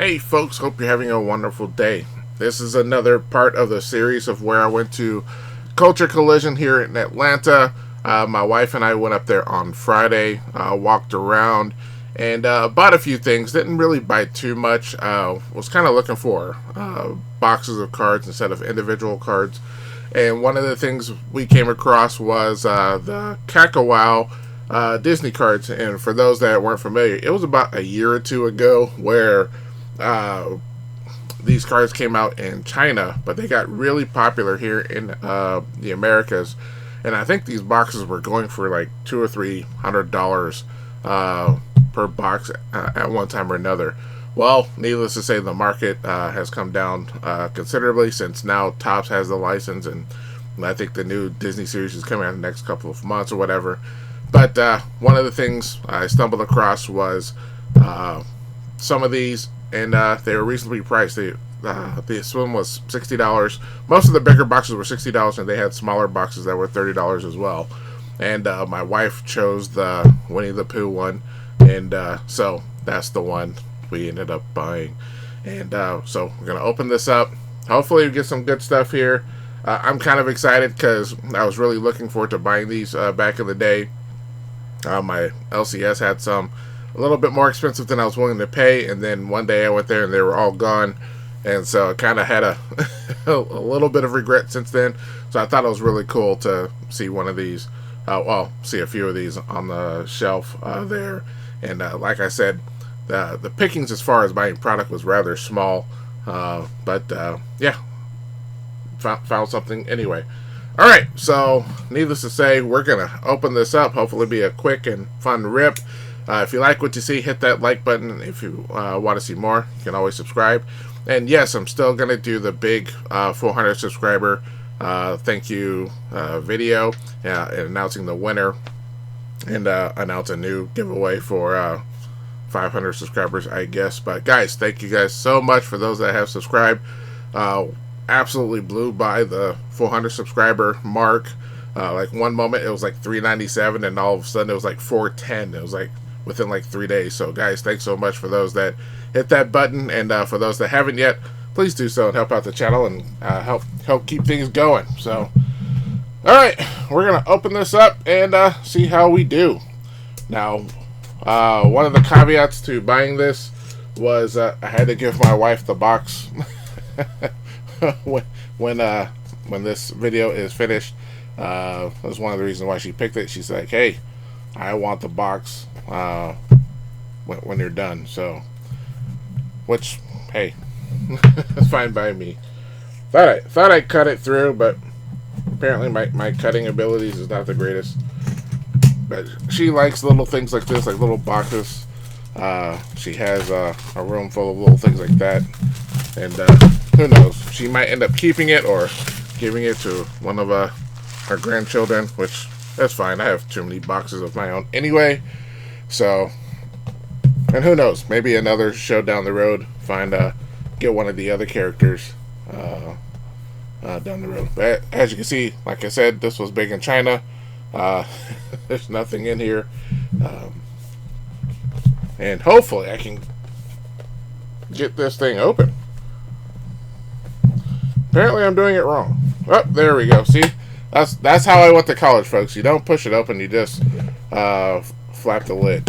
Hey folks, hope you're having a wonderful day. This is another part of the series of where I went to Culture Collision here in Atlanta. My wife and I went up there on Friday, walked around, and bought a few things. Didn't really buy too much. Was kind of looking for boxes of cards instead of individual cards. And one of the things we came across was the Kakawau Disney cards. And for those that weren't familiar, it was about a year or two ago where these cards came out in China, but they got really popular here in the Americas. And I think these boxes were going for like $200 or $300 per box at one time or another. Well, needless to say, the market has come down considerably since now Topps has the license, and I think the new Disney series is coming out in the next couple of months or whatever. But one of the things I stumbled across was some of these, and they were reasonably priced. This one was $60. Most of the bigger boxes were $60, and they had smaller boxes that were $30 as well. And my wife chose the Winnie the Pooh one, and so that's the one we ended up buying. And so we're gonna open this up. Hopefully we get some good stuff here. I'm kind of excited because I was really looking forward to buying these back in the day. My LCS had some a little bit more expensive than I was willing to pay, and then one day I went there and they were all gone, and so I kind of had a a little bit of regret since then. So I thought it was really cool to see one of these, see a few of these on the shelf there. And like I said, the pickings as far as buying product was rather small, but yeah, found something anyway. All right, so needless to say, we're gonna open this up. Hopefully, be a quick and fun rip. If you like what you see, hit that like button. If you want to see more, you can always subscribe. And yes, I'm still gonna do the big 400 subscriber thank you video, and announcing the winner, and announce a new giveaway for 500 subscribers, I guess. But guys, thank you guys so much for those that have subscribed. Absolutely blew by the 400 subscriber mark. Like one moment it was like $397, and all of a sudden it was like $410. It was like within like 3 days. So guys, thanks so much for those that hit that button, and for those that haven't yet, please do so and help out the channel and help keep things going. So all right, we're gonna open this up and see how we do. Now, one of the caveats to buying this was I had to give my wife the box when this video is finished. That's one of the reasons why she picked it. She's like, "Hey, I want the box when you're done." So, which, hey, it's fine by me. Thought I cut it through, but apparently my cutting abilities is not the greatest. But she likes little things like this, like little boxes. She has a room full of little things like that, and who knows? She might end up keeping it or giving it to one of her grandchildren, which that's fine. I have too many boxes of my own anyway. So, and who knows? Maybe another show down the road, get one of the other characters down the road. But as you can see, like I said, this was big in China. There's nothing in here, and hopefully I can get this thing open. Apparently I'm doing it wrong. Oh, there we go. See, that's how I went to college, folks. You don't push it open, you just flap the lid.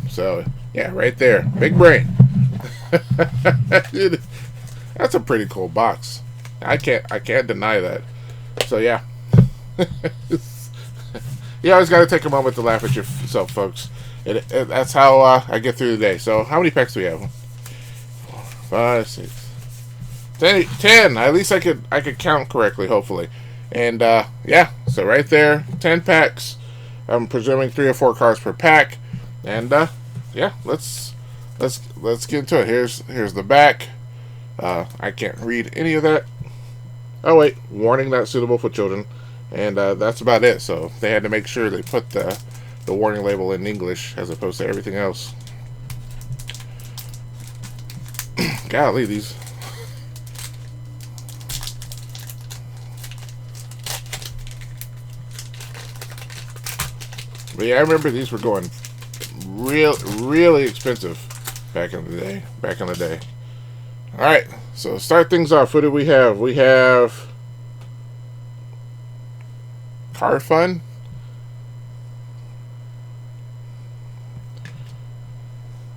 So yeah, right there, big brain. Dude, that's a pretty cool box. I can't deny that. So yeah. You always got to take a moment to laugh at yourself, folks. That's how I get through the day. So, how many packs do we have? 4, 5, 6, 10. At least I could count correctly, hopefully. And yeah, so right there, 10 packs. I'm presuming 3 or 4 cards per pack. And yeah, let's get into it. Here's the back. I can't read any of that. Oh wait, warning not suitable for children. And that's about it. So they had to make sure they put the warning label in English as opposed to everything else. Golly, these. But yeah, I remember these were going really expensive back in the day. Alright, so start things off. What do we have? We have Cardfun.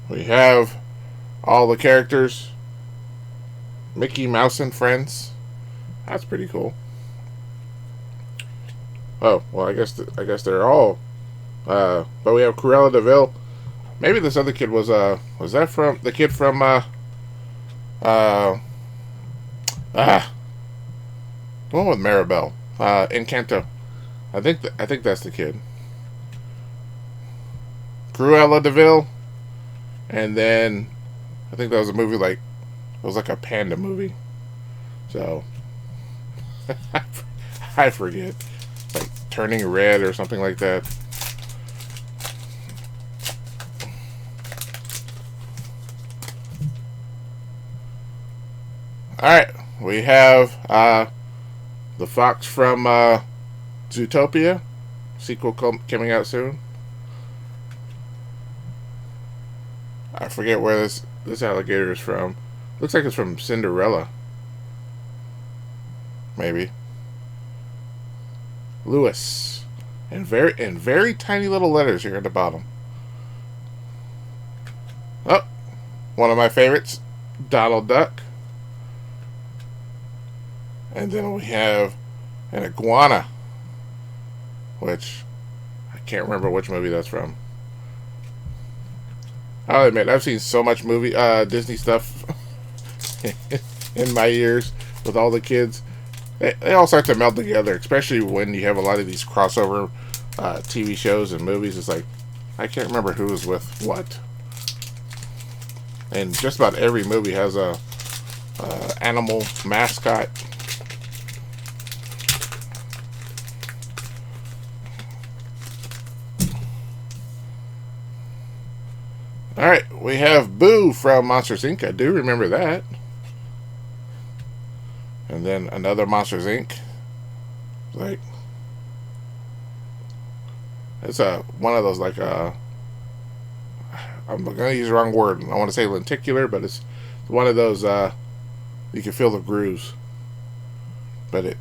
We have all the characters. Mickey Mouse and Friends. That's pretty cool. Oh, well, I guess they're all. But we have Cruella de Vil. Maybe this other kid was that from the kid from uh the one with Maribel, Encanto. I think that's the kid. Cruella de Vil, and then I think that was a movie like it was like a panda movie. So I forget, like Turning Red or something like that. All right, we have the fox from Zootopia, sequel coming out soon. I forget where this alligator is from. Looks like it's from Cinderella. Maybe. Lewis. And very tiny little letters here at the bottom. Oh, one of my favorites, Donald Duck. And then we have an iguana, which I can't remember which movie that's from. I'll admit, I've seen so much Disney stuff in my years with all the kids. They all start to meld together, especially when you have a lot of these crossover TV shows and movies. It's like, I can't remember who was with what. And just about every movie has a animal mascot. Alright, we have Boo from Monsters Inc. I do remember that. And then another Monsters Inc. Like, it's one of those, like, I'm going to use the wrong word. I want to say lenticular, but it's one of those, you can feel the grooves. But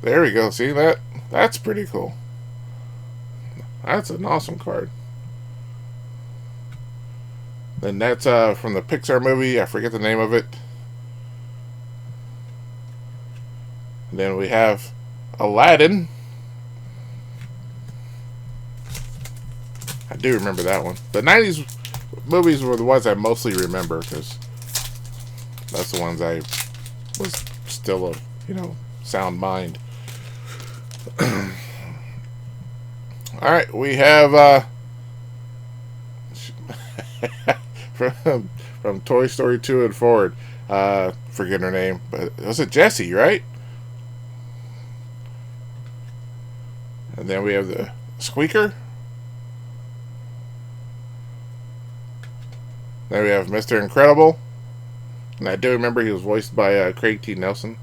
there we go. See that? That's pretty cool. That's an awesome card. Then that's from the Pixar movie. I forget the name of it. And then we have Aladdin. I do remember that one. The 90s movies were the ones I mostly remember because that's the ones I was still a, sound mind. Alright, we have from Toy Story 2 and forward. Forget her name, but was it Jessie, right? And then we have the Squeaker. Then we have Mr. Incredible. And I do remember he was voiced by Craig T. Nelson.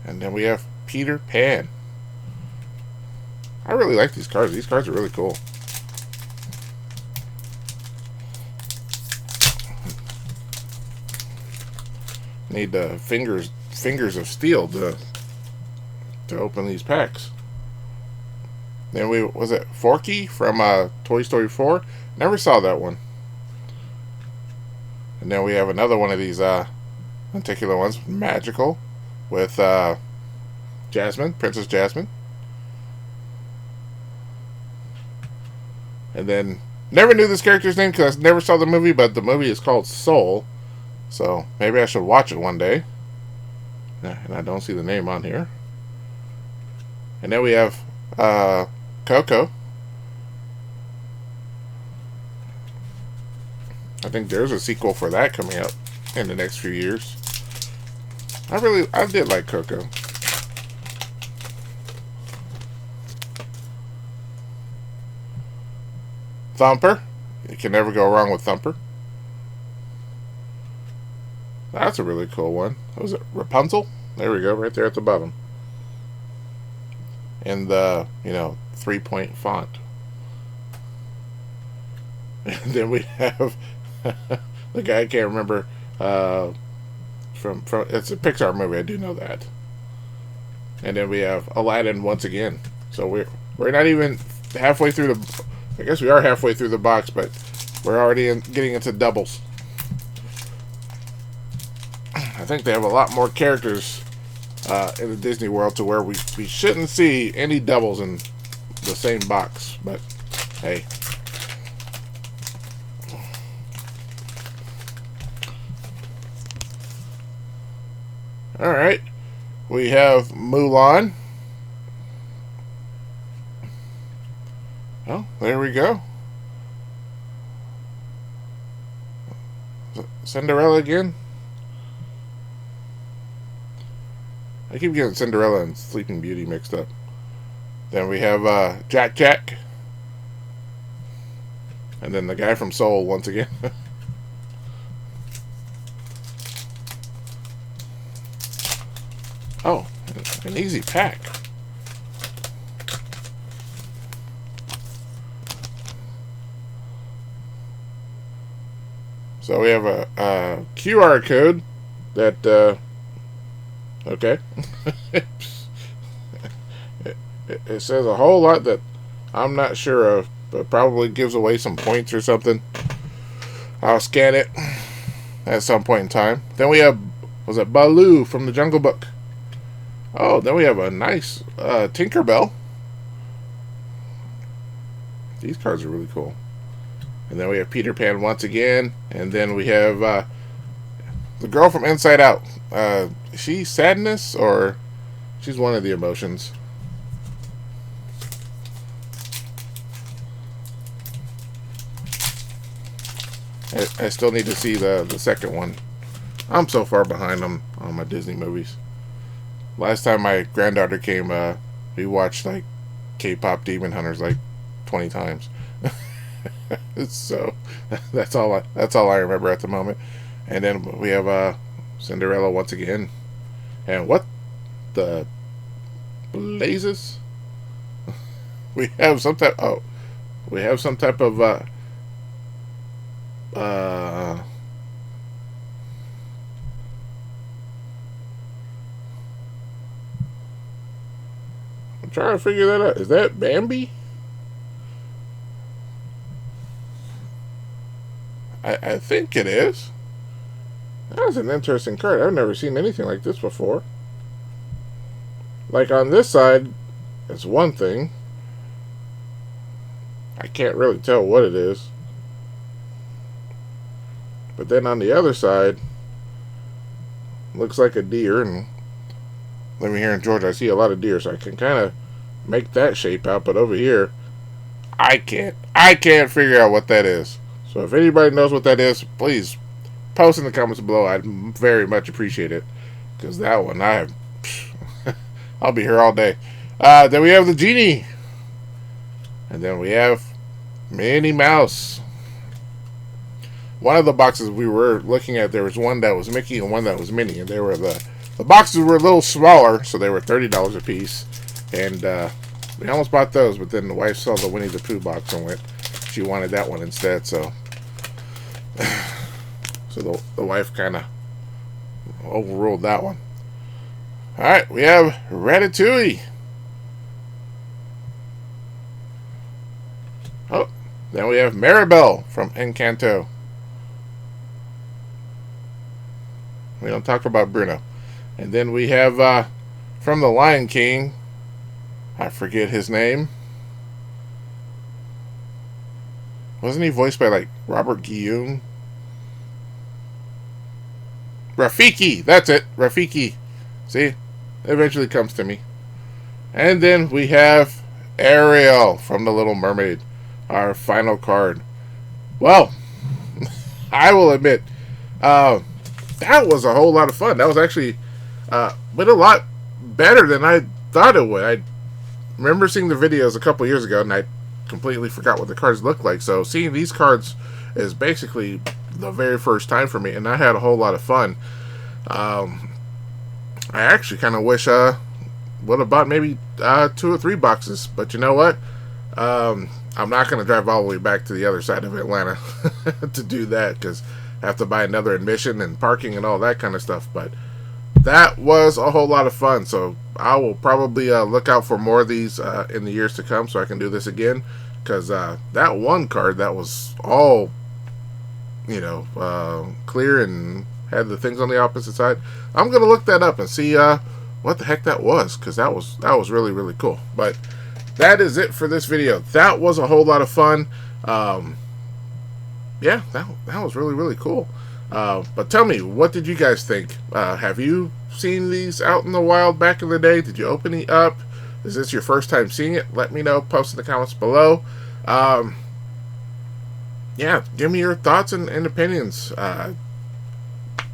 And then we have Peter Pan. I really like these cards. These cards are really cool. Need fingers of steel to open these packs. Then was it Forky from Toy Story 4? Never saw that one. And then we have another one of these particular ones, Magical, with Jasmine, Princess Jasmine. And then never knew this character's name because I never saw the movie, but the movie is called Soul. So maybe I should watch it one day. And I don't see the name on here. And then we have Coco. I think there's a sequel for that coming up in the next few years. I did like Coco. Thumper. You can never go wrong with Thumper. That's a really cool one. What was it? Rapunzel? There we go, right there at the bottom. In the, 3-point font. And then we have The guy I can't remember. From it's a Pixar movie. I do know that. And then we have Aladdin once again. So we're not even halfway through the. I guess we are halfway through the box, but we're already getting into doubles. I think they have a lot more characters in the Disney World to where we shouldn't see any doubles in the same box. But hey. Alright. We have Mulan. Oh, there we go. Cinderella again? I keep getting Cinderella and Sleeping Beauty mixed up. Then we have Jack Jack. And then the guy from Soul once again. Oh, an easy pack. So we have a QR code that, okay. it says a whole lot that I'm not sure of, but probably gives away some points or something. I'll scan it at some point in time. Then we have, was it Baloo from the Jungle Book? Oh, then we have a nice Tinkerbell. These cards are really cool. And then we have Peter Pan once again. And then we have the girl from Inside Out. Is she sadness or she's one of the emotions? I still need to see the second one. I'm so far behind on my Disney movies. Last time my granddaughter came, we watched like K-pop Demon Hunters like 20 times. So that's all I remember at the moment. And then we have Cinderella once again. And what the blazes? We have some type. Oh, we have some type of I'm trying to figure that out. Is that Bambi? I think it is. That was an interesting card. I've never seen anything like this before. Like on this side, it's one thing. I can't really tell what it is. But then on the other side, looks like a deer. And living here in Georgia, I see a lot of deer, so I can kind of make that shape out. But over here, I can't figure out what that is. So if anybody knows what that is, please post in the comments below. I'd very much appreciate it. Because that one, I'll be here all day. Then we have the Genie. And then we have Minnie Mouse. One of the boxes we were looking at, there was one that was Mickey and one that was Minnie. And they were the boxes were a little smaller, so they were $30 a piece. And we almost bought those, but then the wife saw the Winnie the Pooh box and she wanted that one instead. So the wife kind of overruled that one. Alright, we have Ratatouille. Oh, then we have Maribel from Encanto. We don't talk about Bruno. And then we have from The Lion King, I forget his name. Wasn't he voiced by like Robert Guillaume? Rafiki, that's it, Rafiki. See, it eventually comes to me. And then we have Ariel from The Little Mermaid, our final card. Well, I will admit, that was a whole lot of fun. That was actually been a lot better than I thought it would. I remember seeing the videos a couple years ago, and I completely forgot what the cards looked like. So seeing these cards is basically the very first time for me, and I had a whole lot of fun. I actually kind of wish would have bought maybe 2 or 3 boxes, but you know what? I'm not going to drive all the way back to the other side of Atlanta to do that, because I have to buy another admission and parking and all that kind of stuff. But that was a whole lot of fun. So I will probably look out for more of these in the years to come, so I can do this again. Because that one card that was all, clear and had the things on the opposite side, I'm gonna look that up and see what the heck that was, because that was really, really cool. But that is it for this video. That was a whole lot of fun. Yeah, that was really, really cool. But tell me, what did you guys think? Have you seen these out in the wild back in the day? Did you open it up? Is this your first time seeing it? Let me know. Post in the comments below. Yeah, give me your thoughts and opinions. And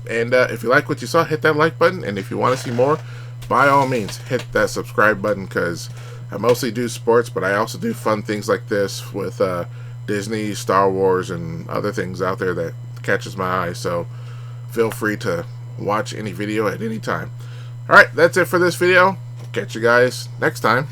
if you like what you saw, hit that like button. And if you want to see more, by all means, hit that subscribe button, because I mostly do sports, but I also do fun things like this with Disney, Star Wars, and other things out there that catches my eye. So feel free to watch any video at any time. Alright, that's it for this video. Catch you guys next time.